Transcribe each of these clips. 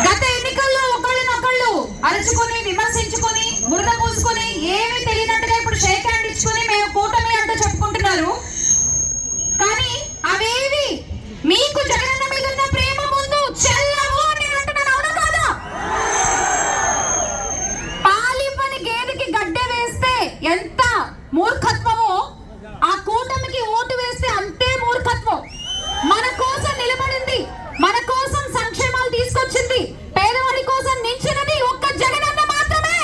గత ఎన్నికల్లో ఒకళ్ళనొకళ్ళు అరుచుకొని విమర్శించుకొని బురద పూసుకొని ఏమీ తెలియనట్టుగా ఇప్పుడు షేక్ హ్యాండ్ ఇచ్చుకొని మేము కూటమి అంటూ చెప్పుకుంటున్నారు. కానీ అవేవి మీకు జగనన్న మీద ఉన్న ప్రేమ ముందు చెల్లవు అని అంటున్నాను. అవునా కాదా? పాలివ్వని గేదెకి గడ్డ వేస్తే ఎంత మూర్ఖత్వమో ఆ కూటమికి ఓటు వేస్తే అంతే మూర్ఖత్వం. మన కోసం నిలబడింది, మన కోసం సంక్షేమాలు తీసుకొచ్చింది, పేదవాడి కోసం నించున్నది ఒక్క జగనన్న మాత్రమే.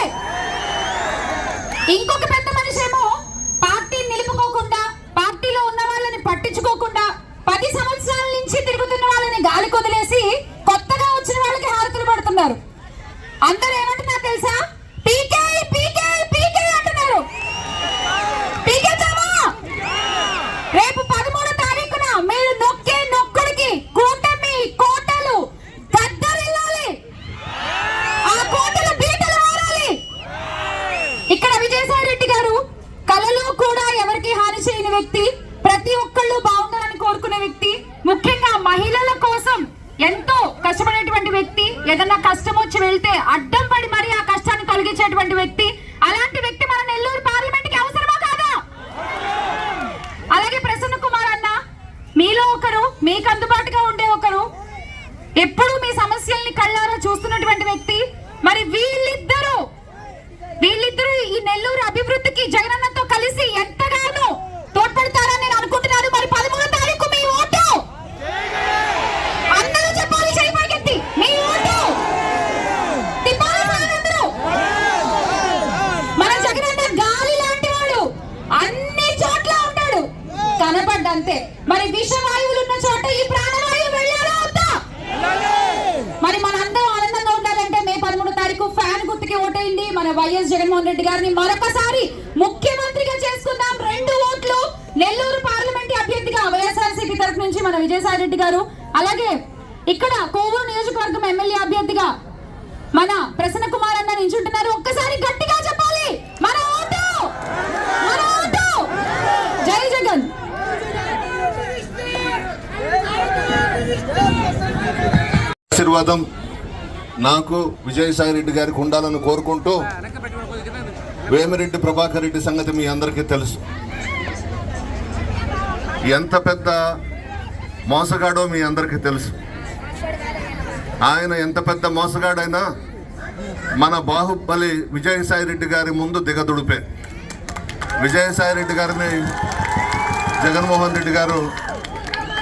ఇంకొక పెద్ద మనిషి ఏమో పార్టీని నిలుపుకోకుండా, పార్టీలో ఉన్న వాళ్ళని పట్టించుకోకుండా 10 సంవత్సరాల నుంచి తిరుగుతున్న వాళ్ళని గాలి కొదిలేసి కొత్తగా వచ్చిన వాళ్ళకి హారతులు పడుతున్నారు. అందరూ ఏమంటున్నారు తెలుసా? పీకే పీకే పీకే అంటున్నారు. పీకేద్దామా? రేపు 13వ తారీఖున మీరు నొక్కే నొక్కుడికి కూటమి కోటలు గద్దరిల్లాలి, ఆ కోటలు బీటలు మారాలి. ఇక్కడ విజయసాయి రెడ్డి గారు కలలో కూడా ఎవరికి హాని చేయని వ్యక్తి, ప్రతి ఒక్కళ్ళు బాగుండాలని కోరుకునే వ్యక్తి, ముఖ్యంగా మహిళల కోసం ఎంతో కష్టపడేటువంటి వ్యక్తి, ఏదన్నా కష్టం వచ్చి వెళ్తే అడ్డం పడి మరి ఆ కష్టాన్ని తొలగించేటువంటి వ్యక్తి. అలాంటి వ్యక్తి మన నెల్లూరు పార్లమెంట్ కి అవసరమా కాదా? అలాగే ప్రసన్న కుమార్ అన్న మీలో ఒకరు, మీకు అందుబాటుగా ఉండే ఒకరు, ఎప్పుడు మీ సమస్యల్ని కళ్ళారా చూస్తున్నటువంటి వ్యక్తి. మరి వీళ్ళిద్దరూ ఈ నెల్లూరు అభివృద్ధికి జగనన్నతో కలిసి ఎంతగానో తోడ్పడతారని నేను అనుకుంటున్నాను. మరి 13వ తారీఖు మీ ఓటు అందరూ చెప్పాలి, చేయబోగెత్తి మీ ఓటు తిప్పాలి. మన జగనన్న గాలి లాంటి వాడు, అన్ని చోట్ల ఉంటాడు, కనపడ్డంతే. మరి విషవాయువులు ఉన్న చోట ఈ ప్రాణవాయువు వెళ్ళాలా వద్దా? మరి మనందరం ఆనందంగా ఉండాలంటే మే 13వ తారీఖు ఫ్యాన్ గుర్తుకి ఓటేయండి. మన వైఎస్ జగన్మోహన్ రెడ్డి గారిని మరొకసారి ముఖ్యమంత్రిగా చేసుకుందాం. 2 ఓట్లు నెల్లూరు పార్లమెంట్ అభ్యర్థిగా వైఎస్ఆర్సీపీ తరఫు నుంచి మన విజయసాయి రెడ్డి గారు, అలాగే ఇక్కడ కోవూరు నియోజకవర్గం ఎమ్మెల్యే అభ్యర్థిగా మన ప్రసన్న కుమార్ అన్న నించుంటున్నారు. ఒక్కసారి గట్టిగా చెప్పాలి, మన ఓటు, మన ఓటు. జై జగన్. ఆశీర్వాదం నాకు విజయసాయి రెడ్డి గారికి ఉండాలని కోరుకుంటూ, వేమిరెడ్డి ప్రభాకర్ రెడ్డి సంగతి మీ అందరికీ తెలుసు. ఎంత పెద్ద మోసగాడో మీ అందరికీ తెలుసు. ఆయన ఎంత పెద్ద మోసగాడైనా మన బాహుబలి విజయసాయి రెడ్డి గారి ముందు దిగదుడిపే. విజయసాయి రెడ్డి గారిని జగన్మోహన్ రెడ్డి గారు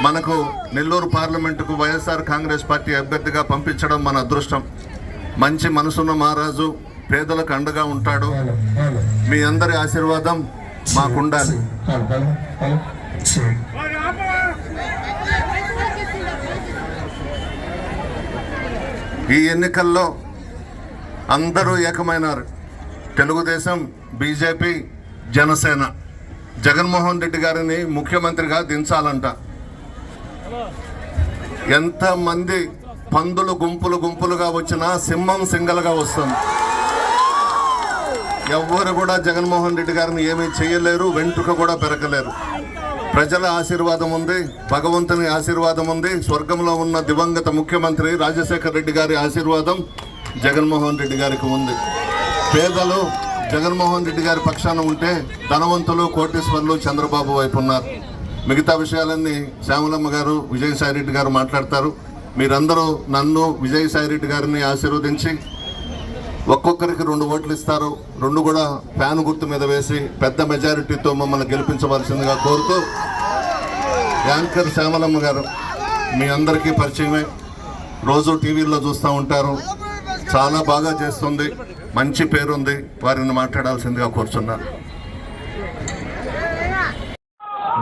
మనకు నెల్లూరు పార్లమెంటుకు వైఎస్ఆర్ కాంగ్రెస్ పార్టీ అభ్యర్థిగా పంపించడం మన అదృష్టం. మంచి మనసున్న మహారాజు, పేదలకు అండగా ఉంటాడు. మీ అందరి ఆశీర్వాదం మాకుండాలి. ఈ ఎన్నికల్లో అందరూ ఏకమైనారు. తెలుగుదేశం, బీజేపీ, జనసేన జగన్మోహన్ రెడ్డి గారిని ముఖ్యమంత్రిగా దించాలంట. ఎంతమంది పందులు గుంపులు గుంపులుగా వచ్చినా సింహం సింగల్గా వస్తుంది. ఎవ్వరు కూడా జగన్మోహన్ రెడ్డి గారిని ఏమీ చేయలేరు, వెంట్రుక కూడా పెరగలేరు. ప్రజల ఆశీర్వాదం ఉంది, భగవంతుని ఆశీర్వాదం ఉంది, స్వర్గంలో ఉన్న దివంగత ముఖ్యమంత్రి రాజశేఖర రెడ్డి గారి ఆశీర్వాదం జగన్మోహన్ రెడ్డి గారికి ఉంది. పేదలు జగన్మోహన్ రెడ్డి గారి పక్షాన ఉంటే, ధనవంతులు కోటీశ్వర్లు చంద్రబాబు వైపు ఉన్నారు. మిగతా విషయాలన్నీ శ్యామలమ్మ గారు, విజయసాయి రెడ్డి గారు మాట్లాడతారు. మీరందరూ నన్ను, విజయసాయి రెడ్డి గారిని ఆశీర్వదించి ఒక్కొక్కరికి 2 ఓట్లు ఇస్తారు. 2 కూడా ఫ్యాన్ గుర్తు మీద వేసి పెద్ద మెజారిటీతో మమ్మల్ని గెలిపించవలసిందిగా కోరుతూ, యాంకర్ శ్యామలమ్మ గారు మీ అందరికీ పరిచయమే, రోజు టీవీల్లో చూస్తూ ఉంటారు, చాలా బాగా చేస్తుంది, మంచి పేరుంది, వారిని మాట్లాడాల్సిందిగా కోరుచున్నారు.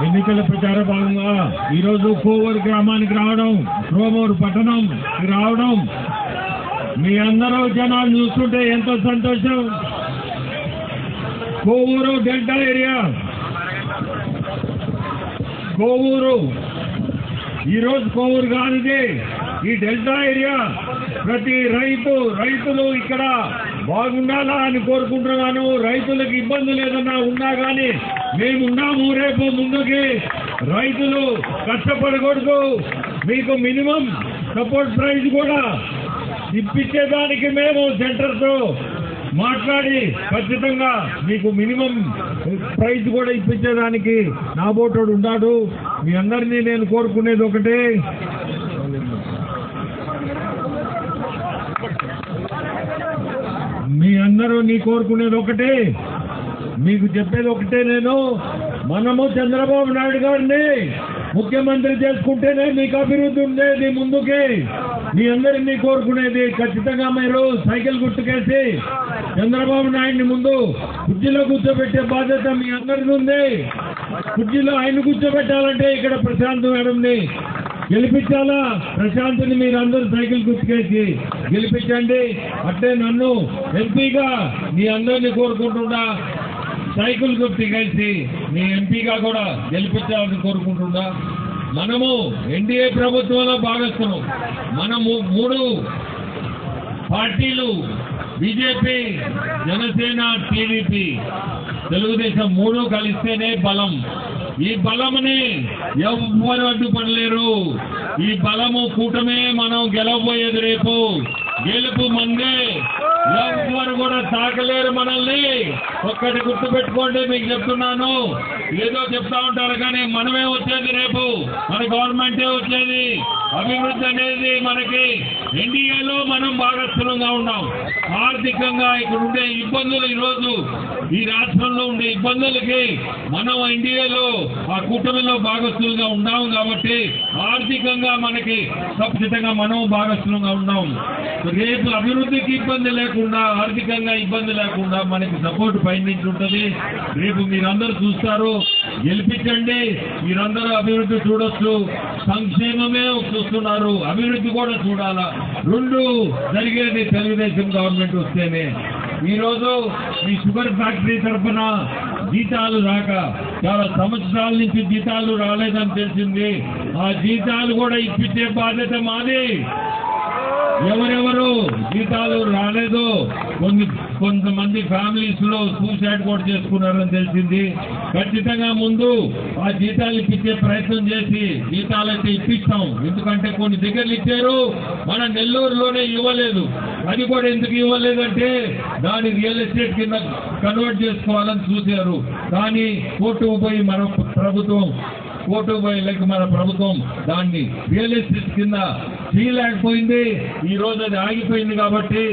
ఎన్నికల ప్రచార భాగంగా ఈరోజు కోవూరు గ్రామానికి రావడం, కోవూరు పట్టణం రావడం, మీ అందరూ జనాలు చూస్తుంటే ఎంతో సంతోషం. కోవూరు డెల్టా ఏరియా, కోవూరు ఈరోజు కోవూరు కానిది, ఈ డెల్టా ఏరియా ప్రతి రైతులు ఇక్కడ బాగుండాలా అని కోరుకుంటున్నాను. రైతులకు ఇబ్బంది లేదన్నా ఉన్నా కానీ మేమున్నాము. రేపు ముందుకి రైతులు కష్టపడకూడదు, మీకు మినిమం సపోర్ట్ ప్రైస్ కూడా ఇప్పించేదానికి మేము సెంటర్తో మాట్లాడి ఖచ్చితంగా మీకు మినిమం ప్రైస్ కూడా ఇప్పించేదానికి నా బోటోడు ఉన్నాడు. మీ అందరినీ నేను కోరుకునేది ఒకటే, కోరుకునేది ఒకటే, మీకు చెప్పేది ఒకటే, మనము చంద్రబాబు నాయుడు గారిని ముఖ్యమంత్రి చేసుకుంటేనే మీకు అభివృద్ధి ఉండేది ముందుకి. మీ అందరినీ కోరుకునేది ఖచ్చితంగా మీరు సైకిల్ గుర్తుకేసి చంద్రబాబు నాయుడిని ముందు కుర్చీలో కూర్చోబెట్టే బాధ్యత మీ అందరిది ఉంది. కుర్చీలో ఆయన కూర్చోబెట్టాలంటే ఇక్కడ ప్రశాంత్ మేడంని గెలిపించాలా. ప్రశాంత్ని మీరు అందరూ సైకిల్ గుర్తుకేసి గెలిపించండి. అట్లే నన్ను ఎంపీగా మీ అందరినీ కోరుకుంటున్నా సైకిల్ గుర్తుకేసి మీ ఎంపీగా కూడా గెలిపించాలని కోరుకుంటున్నా. మనము ఎన్డీఏ ప్రభుత్వంలో భాగస్తున్నాం. మనము 3 పార్టీలు బీజేపీ, జనసేన, టీడీపీ, తెలుగుదేశం 3 కలిస్తేనే బలం. ఈ బలముని ఎవ్వరు అడ్డుపడలేరు. ఈ బలము కూటమే మనం గెలవబోయేది. రేపు గెలుపు మందే, ఎవ్వరు కూడా తాకలేరు మనల్ని. ఒక్కటి గుర్తు పెట్టుకోండి, మీకు చెప్తున్నాను. ఏదో చెప్తా ఉంటారు కానీ మనమే వచ్చేది, రేపు మన గవర్నమెంటే వచ్చేది. అభివృద్ధి అనేది మనకి ఎన్డీఏలో మనం భాగస్వామ్యంగా ఉన్నాం. ఆర్థికంగా ఇక్కడ ఉండే ఇబ్బందులు, ఈరోజు ఈ రాష్ట్రంలో ఉండే ఇబ్బందులకి మనం ఎన్డీఏలో ఆ కూటమిలో భాగస్వామ్యంగా ఉన్నాం కాబట్టి ఆర్థికంగా మనకి ఖచ్చితంగా మనం భాగస్వామ్యంగా ఉన్నాం. రేపు అభివృద్ధికి ఇబ్బంది లేకుండా, ఆర్థికంగా ఇబ్బంది లేకుండా మనకి సపోర్ట్ పైనుంచి ఉంటుంది. రేపు మీరందరూ చూస్తారు, గెలిపించండి. మీరందరూ అభివృద్ధి చూడొచ్చు. సంక్షేమమే చూస్తున్నారు, అభివృద్ధి కూడా చూడాలా. 2 జరిగేది తెలుగుదేశం గవర్నమెంట్ వస్తేనే. ఈరోజు ఈ షుగర్ ఫ్యాక్టరీ తరఫున జీతాలు రాక చాలా సంవత్సరాల నుంచి జీతాలు రాలేదని తెలిసింది. ఆ జీతాలు కూడా ఇప్పించే బాధ్యత మాది. ఎవరెవరు జీతాలు రాలేదో కొంతమంది ఫ్యామిలీస్ లో సూసైడ్ కూడా చేసుకున్నారని తెలిసింది. ఖచ్చితంగా ముందు ఆ జీతాలు ఇప్పించే ప్రయత్నం చేసి జీతాలైతే ఇప్పిస్తాం. ఎందుకంటే కొన్ని దగ్గరలు ఇచ్చారు, మన నెల్లూరులోనే ఇవ్వలేదు. అది కూడా ఎందుకు ఇవ్వలేదంటే దాన్ని రియల్ ఎస్టేట్ కింద కన్వర్ట్ చేసుకోవాలని చూశారు. కానీ కోర్టుకు పోయి మన ప్రభుత్వం దాన్ని రియల్ ఎస్టేట్ కింద చేయలేకపోయింది. ఈ రోజు అది ఆగిపోయింది కాబట్టి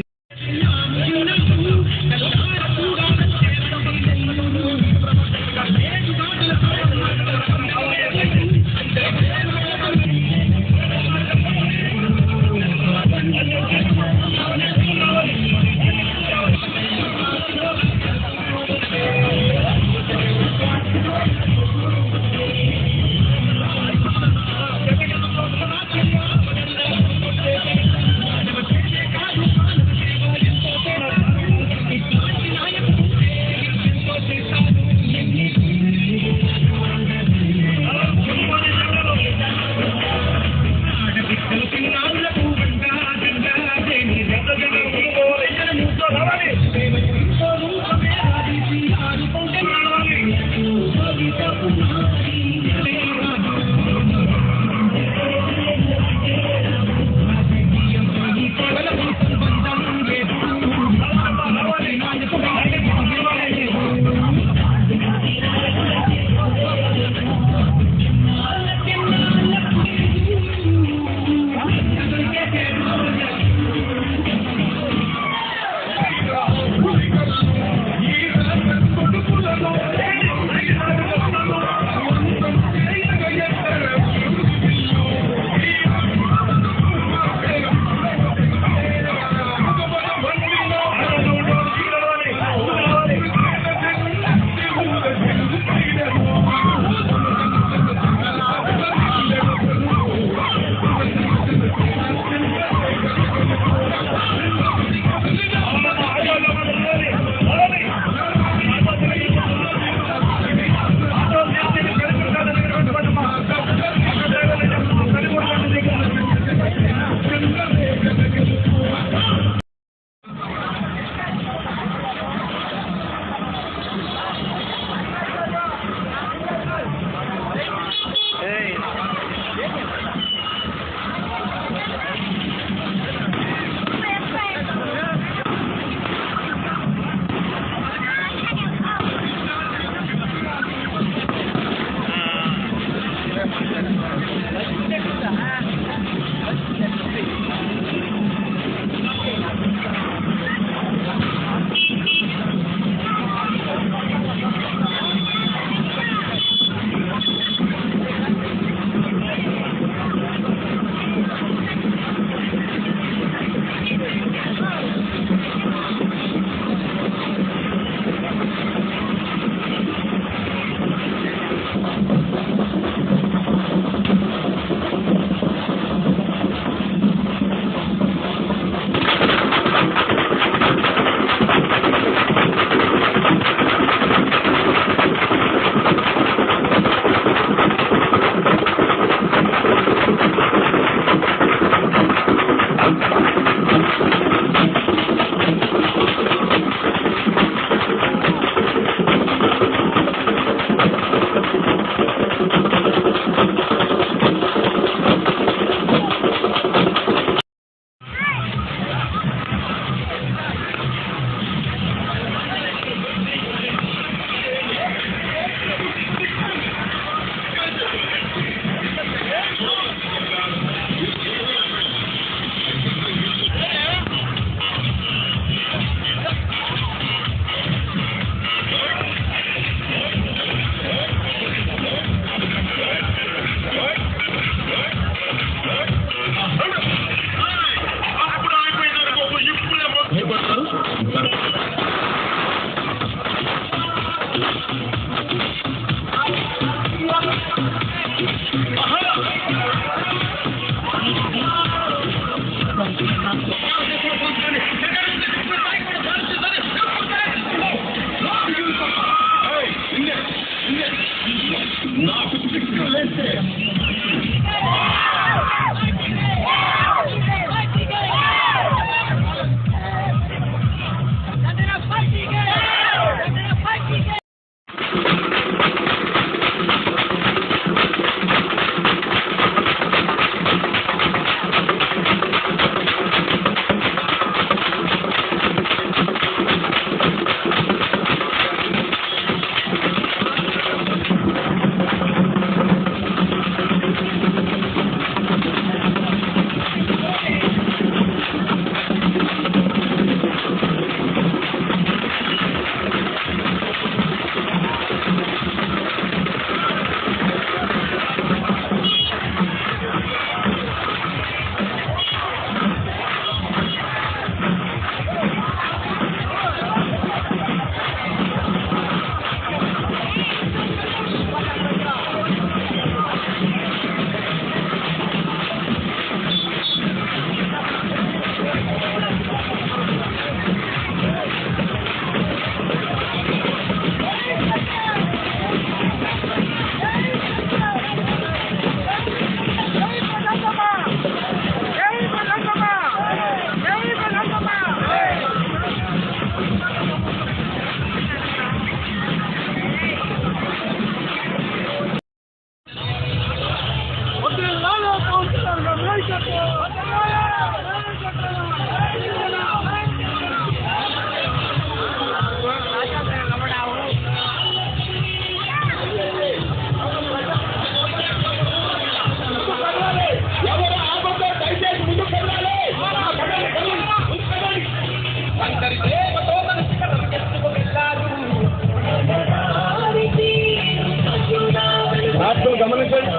గమనించండి,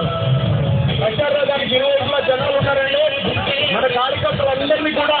ప్రచారంలో దానికి ఇరువైపులా జనాలు ఉన్నారండి. మన కార్యకర్తలందరినీ కూడా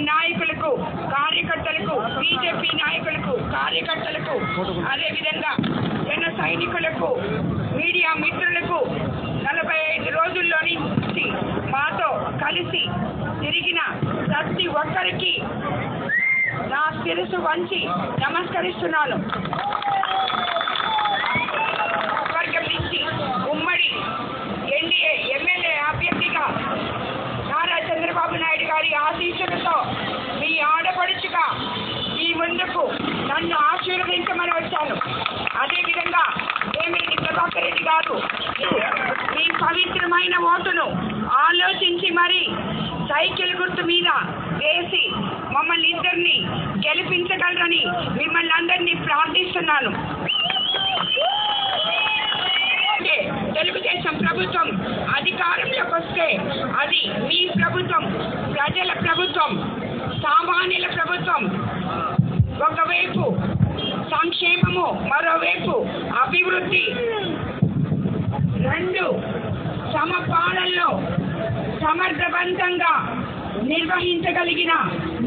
నాయకులకు, కార్యకర్తలకు, బీజేపీ నాయకులకు, కార్యకర్తలకు, అదేవిధంగా జన సైనికులకు, మీడియా మిత్రులకు 45 రోజుల్లో నుంచి మాతో కలిసి తిరిగిన ప్రతి ఒక్కరికి నా శిరస్సు వంచి నమస్కరిస్తున్నాను. వర్గం నుంచి ఉమ్మడి ఎన్డీఏ ఎమ్మెల్యే అభ్యర్థిగా నారా చంద్రబాబు నాయుడు గారి ఆశీస్సులతో మీ ఆడపడుచుగా మీ ముందుకు నన్ను ఆశీర్వదించమని వచ్చాను. అదేవిధంగా వేమిరెడ్డి ప్రభాకర్ రెడ్డి గారు మీ పవిత్రమైన ఓటును ఆలోచించి మరి సైకిల్ గుర్తు మీద వేసి మమ్మల్ని ఇద్దరిని గెలిపించగలరని మిమ్మల్ని అందరినీ ప్రార్థిస్తున్నాను. తెలుగుదేశం ప్రభుత్వం అధికారంలోకి వస్తే అది మీ ప్రభుత్వం, ప్రజల ప్రభుత్వం, సామాన్యుల ప్రభుత్వం. ఒకవైపు సంక్షేమము, మరోవైపు అభివృద్ధి, రెండు సమపాలనలో సమర్థవంతంగా నిర్వహించగలిగిన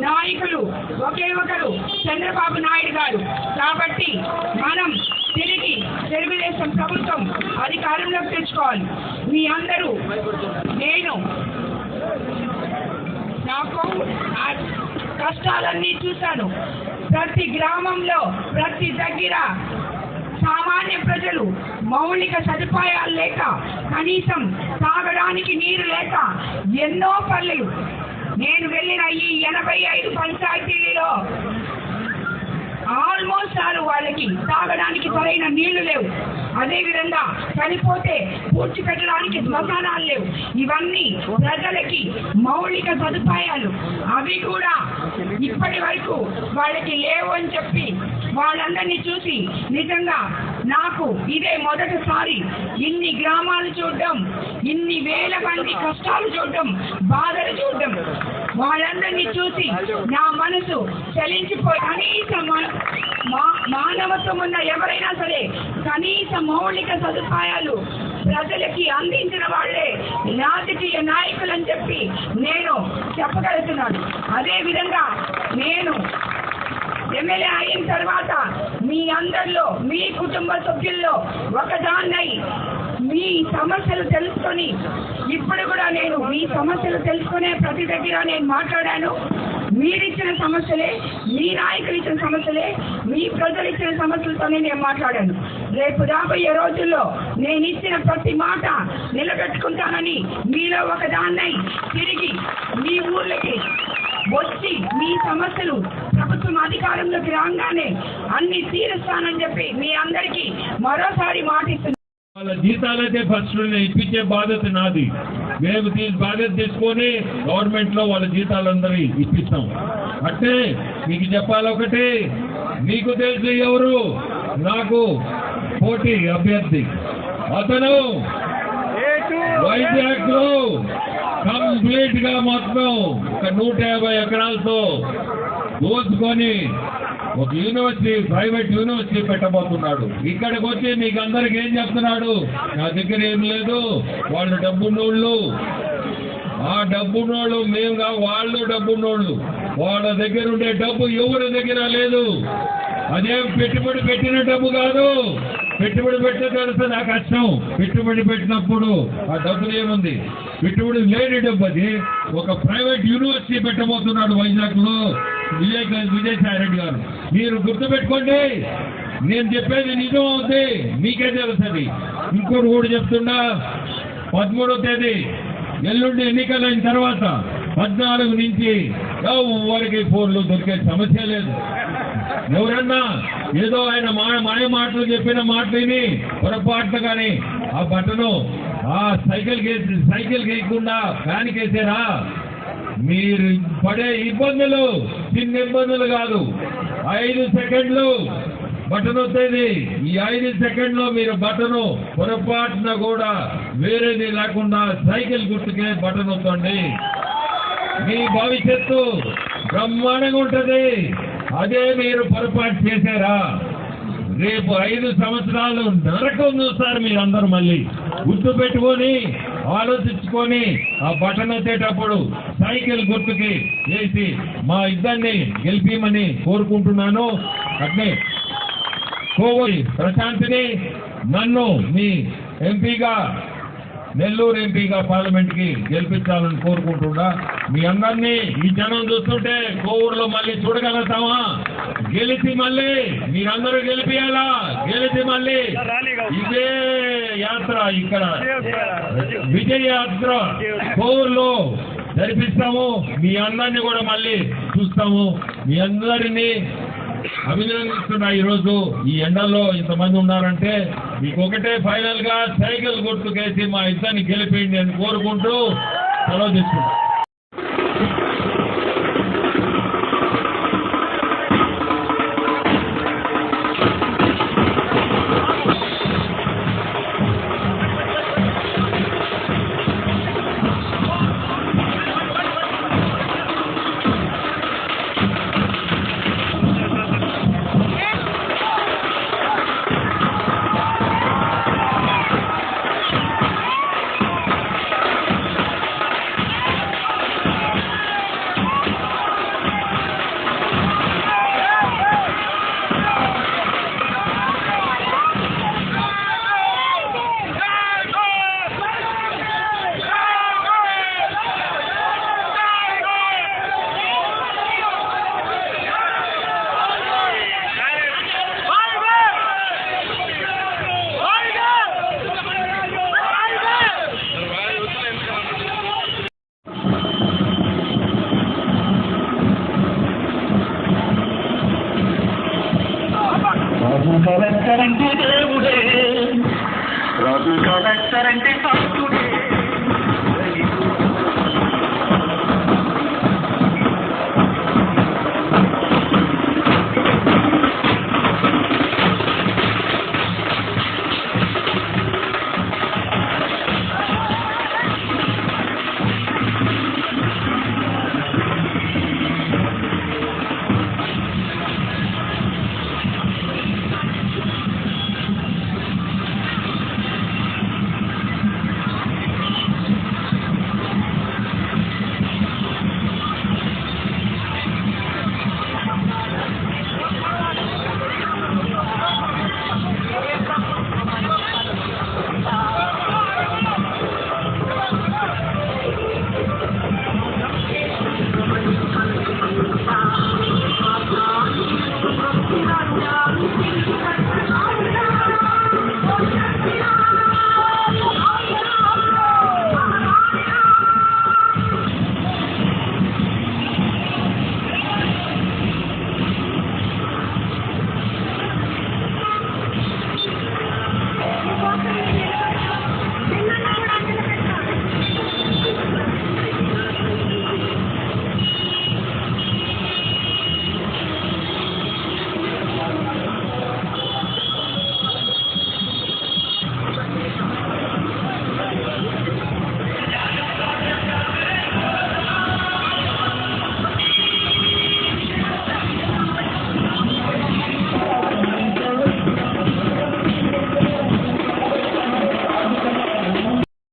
నాయకులు ఒకే ఒకరు చంద్రబాబు నాయుడు గారు. కాబట్టి మనం తిరిగి తెలుగుదేశం ప్రభుత్వం అధికారంలోకి తెచ్చుకోవాలి. మీ అందరూ నాకు ఆ కష్టాలన్నీ చూశాను. ప్రతి గ్రామంలో ప్రతి దగ్గర సామాన్య ప్రజలు మౌలిక సదుపాయాలు లేక, కనీసం తాగడానికి నీరు లేక ఎన్నో పల్లెలు, నేను వెళ్ళిన ఈ 85 పంచాయతీలలో ఆల్మోస్ట్ వాళ్ళకి తాగడానికి సరైన నీళ్లు లేవు. అదేవిధంగా చనిపోతే పూడ్చిపెట్టడానికి శ్మశానాలు లేవు. ఇవన్నీ ప్రజలకి మౌలిక సదుపాయాలు, అవి కూడా ఇప్పటి వరకు వాళ్ళకి లేవు అని చెప్పి వాళ్ళందరినీ చూసి నిజంగా నాకు ఇదే మొదటిసారి ఇన్ని గ్రామాలు చూడడం, ఇన్ని వేల మంది కష్టాలు చూడడం, బాధలు చూడడం, వాళ్ళందరినీ చూసి నా మనసు చలించిపోయి కనీసం మానవత్వం ఉన్న ఎవరైనా సరే కనీస మౌలిక సదుపాయాలు ప్రజలకి అందించిన వాళ్లే రాజకీయ నాయకులు అని చెప్పి నేను చెప్పగలుగుతున్నాను. అదేవిధంగా నేను ఎమ్మెల్యే అయిన తర్వాత మీ అందరిలో, మీ కుటుంబ సభ్యుల్లో ఒకదాన్నై మీ సమస్యలు తెలుసుకొని, ఇప్పుడు కూడా నేను మీ సమస్యలు తెలుసుకునే ప్రతి దగ్గర నేను మాట్లాడాను. మీరిచ్చిన సమస్యలే, మీ నాయకులు ఇచ్చిన సమస్యలే, మీ ప్రజలు ఇచ్చిన సమస్యలతోనే నేను మాట్లాడాను. రేపు రాబోయే రోజుల్లో నేను ఇచ్చిన ప్రతి మాట నిలబెట్టుకుంటానని మీలో ఒకదాన్నై తిరిగి మీ ఊర్లకి వచ్చి మీ సమస్యలు ప్రభుత్వం అధికారంలోకి రాగానే అన్ని తీరుస్తానని చెప్పి మీ అందరికీ మరోసారి మాటిస్తున్నాను. వాళ్ళ జీతాలైతే ఫస్ట్ ఇప్పించే బాధ్యత నాది. మేము బాధ్యత తీసుకొని గవర్నమెంట్ లో వాళ్ళ జీతాలందరి ఇప్పిస్తాం. అంటే మీకు చెప్పాలొకటి, మీకు తెలిసి ఎవరు నాకు పోటీ అభ్యర్థి, అతను వైజాగ్ లో కంప్లీట్ గా మొత్తం ఒక 150 ఎకరాలతో దోచుకొని ఒక యూనివర్సిటీ, ప్రైవేట్ యూనివర్సిటీ పెట్టబోతున్నాడు. ఇక్కడికి వచ్చి మీకు అందరికి ఏం చెప్తున్నాడు, నా దగ్గర ఏం లేదు, వాళ్ళు డబ్బున్నోళ్ళు, ఆ డబ్బున్నోళ్ళు మేముగా, వాళ్ళు డబ్బున్నోళ్ళు, వాళ్ళ దగ్గర ఉండే డబ్బు ఎవరి దగ్గర లేదు. అదేం పెట్టుబడి పెట్టిన డబ్బు కాదు. పెట్టుబడి పెట్టే తెలుసు నా కష్టం. పెట్టుబడి పెట్టినప్పుడు ఆ డబ్బులు ఏముంది, పెట్టుబడి లేని డబ్బు. అది ఒక ప్రైవేట్ యూనివర్సిటీ పెట్టబోతున్నాడు వైజాగ్ లో విజయసాయి రెడ్డి గారు. మీరు గుర్తుపెట్టుకోండి, నేను చెప్పేది నిజం అవుతుంది, మీకే తెలుస్తుంది. ఇంకోటి కూడా చెప్తున్నా, 13వ తేదీ ఎల్లుండి ఎన్నికలైన తర్వాత 14 నుంచి ఎవరికి ఫోన్లు దొరికే సమస్య లేదు. ఎవరన్నా ఏదో ఆయన మాయ మాటలు చెప్పిన మాటని పొరపాటున కానీ ఆ బట్టను ఆ సైకిల్ వేయకుండా ఫ్యాన్కి వేసారా, మీరు పడే ఇబ్బందులు చిన్న ఇబ్బందులు కాదు. 5 సెకండ్లు బటన్ వస్తుంది. ఈ 5 సెకండ్లో మీరు బటను పొరపాటున కూడా వేరేది లేకుండా సైకిల్ గుర్తుకే బటన్ వస్తుంది. మీ భవిష్యత్తు బ్రహ్మాండంగా ఉంటుంది. అదే మీరు పొరపాటు చేశారా, రేపు 5 సంవత్సరాలు నరకం చూస్తారు మీరందరూ. మళ్ళీ గుర్తు పెట్టుకొని ఆలోచించుకొని ఆ బటన్ వచ్చేటప్పుడు సైకిల్ గుర్తుకి వేసి మా ఇద్దరిని గెలిపిమని కోరుకుంటున్నాను. అట్నే కోవూరి ప్రశాంత్ని నన్ను మీ ఎంపీగా, నెల్లూరు ఎంపీగా పార్లమెంట్ కి గెలిపించాలని కోరుకుంటున్నా. మీ అందరినీ ఈ జనం చూస్తుంటే కోవూరులో మళ్ళీ చూడగలుగుతామా? గెలిచి మళ్ళీ మీరందరూ గెలిపియాలా? గెలిచి మళ్ళీ ఇదే యాత్ర, ఇక్కడ విజయ యాత్ర కోవూరులో జరిపిస్తాము. మీ అందరినీ కూడా మళ్ళీ చూస్తాము. మీ అందరినీ అభినందిస్తున్నా. ఈరోజు ఈ ఎండల్లో ఇంతమంది ఉన్నారంటే మీకు ఒకటే ఫైనల్ గా సైకిల్ గుర్తుకేసి మా ఇద్దరిని గెలిపిండి అని కోరుకుంటూ సెలవు తీసుకుంటాం. దేవుడే రాజు కలెక్టర్ అంటే భక్తుడే